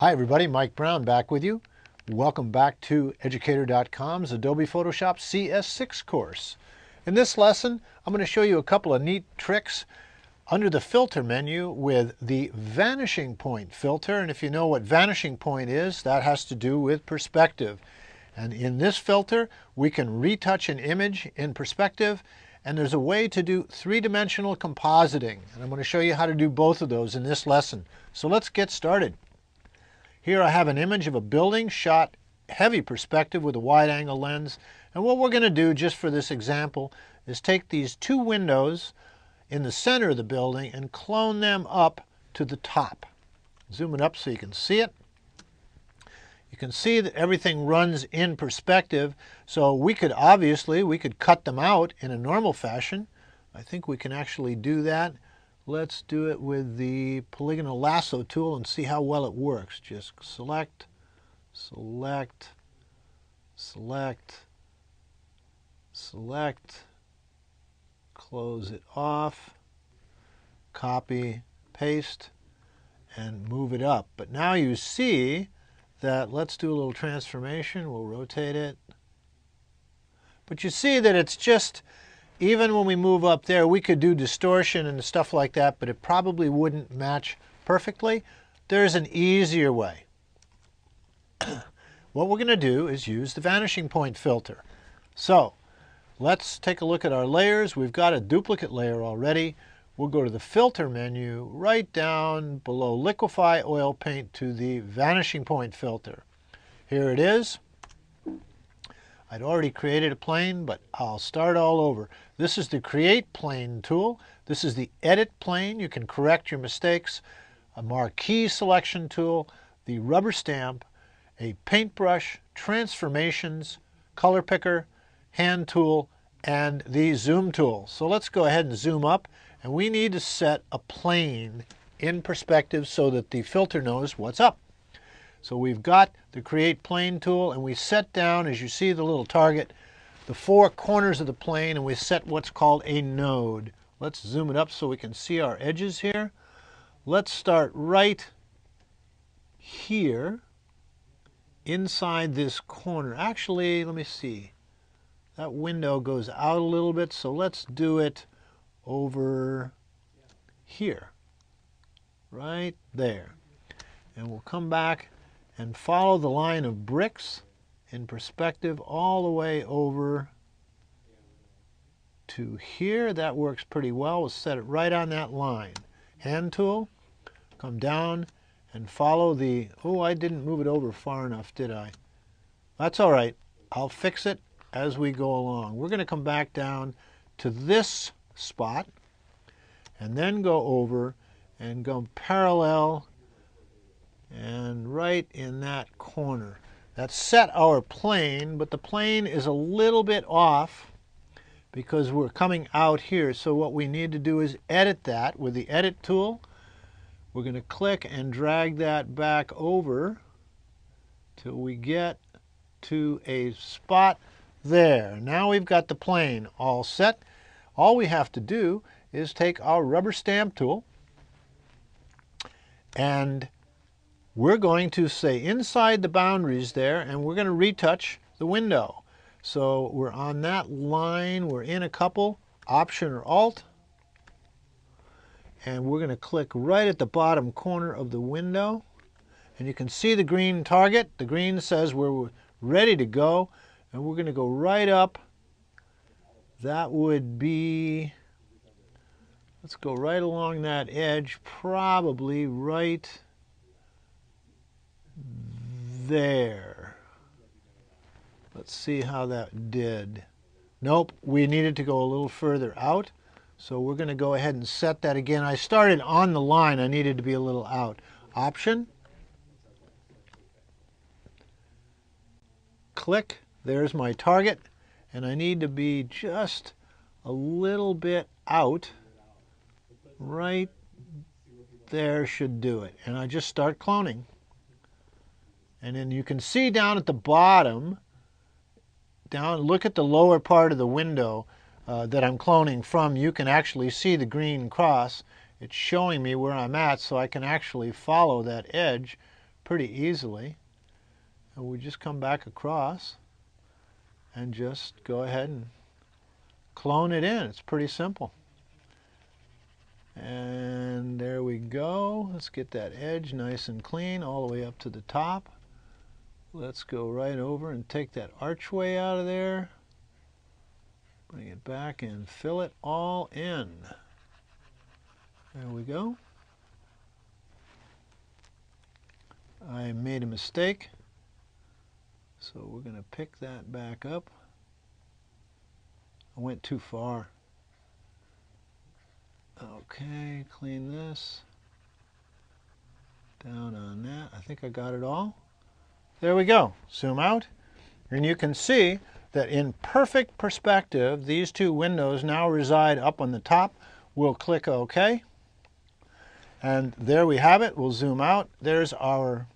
Hi everybody, Mike Brown back with you. Welcome back to Educator.com's Adobe Photoshop CS6 course. In this lesson, I'm going to show you a couple of neat tricks under the filter menu with the vanishing point filter. And if you know what vanishing point is, that has to do with perspective. And in this filter, we can retouch an image in perspective, and there's a way to do three-dimensional compositing. And I'm going to show you how to do both of those in this lesson. So let's get started. Here I have an image of a building shot heavy perspective with a wide-angle lens. And what we're going to do just for this example is take these two windows in the center of the building and clone them up to the top. Zoom it up so you can see it. You can see that everything runs in perspective, so we could cut them out in a normal fashion. I think we can actually do that. Let's do it with the polygonal lasso tool and see how well it works. Just select, select, select, select, close it off, copy, paste, and move it up. But now you see that, let's do a little transformation. We'll rotate it. But you see that it's just, even when we move up there, we could do distortion and stuff like that, but it probably wouldn't match perfectly. There's an easier way. What we're going to do is use the vanishing point filter. So let's take a look at our layers. We've got a duplicate layer already. We'll go to the filter menu, right down below liquify oil paint to the vanishing point filter. Here it is. I'd already created a plane, but I'll start all over. This is the Create Plane tool. This is the Edit Plane. You can correct your mistakes. A Marquee Selection tool, the Rubber Stamp, a Paintbrush, Transformations, Color Picker, Hand tool, and the Zoom tool. So let's go ahead and zoom up, and we need to set a plane in perspective so that the filter knows what's up. So we've got the Create Plane tool, and we set down, as you see the little target, the four corners of the plane, and we set what's called a node. Let's zoom it up so we can see our edges here. Let's start right here inside this corner. Actually, let me see. That window goes out a little bit, so let's do it over here, right there. And we'll come back and follow the line of bricks in perspective all the way over to here. That works pretty well. We'll set it right on that line. Hand tool, come down and follow the, oh, I didn't move it over far enough, did I? That's all right. I'll fix it as we go along. We're going to come back down to this spot and then go over and go parallel and right in that corner. That's set our plane, but the plane is a little bit off because we're coming out here. So what we need to do is edit that with the Edit tool. We're going to click and drag that back over till we get to a spot there. Now we've got the plane all set. All we have to do is take our Rubber Stamp tool, and we're going to say inside the boundaries there, and we're going to retouch the window. So we're on that line, we're in a couple, Option or Alt, and we're going to click right at the bottom corner of the window. And you can see the green target. The green says we're ready to go, and we're going to go right up. That would be, let's go right along that edge, probably right there. Let's see how that did. Nope, we needed to go a little further out. So we're going to go ahead and set that again. I started on the line. I needed to be a little out. Option. Click. There's my target. And I need to be just a little bit out. Right there should do it. And I just start cloning. And then you can see down at the bottom, look at the lower part of the window that I'm cloning from. You can actually see the green cross. It's showing me where I'm at, so I can actually follow that edge pretty easily. And we just come back across and just go ahead and clone it in. It's pretty simple. And there we go. Let's get that edge nice and clean all the way up to the top. Let's go right over and take that archway out of there. Bring it back and fill it all in. There we go. I made a mistake, so we're going to pick that back up. I went too far. Okay, clean this. Down on that. I think I got it all. There we go. Zoom out. And you can see that in perfect perspective, these two windows now reside up on the top. We'll click OK. And there we have it. We'll zoom out. There's our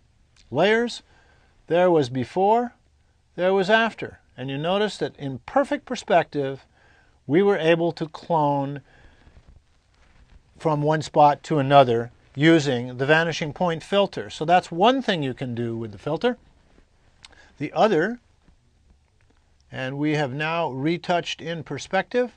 layers. There was before. There was after. And you notice that in perfect perspective, we were able to clone from one spot to another using the vanishing point filter. So that's one thing you can do with the filter. The other, and we have now retouched in perspective.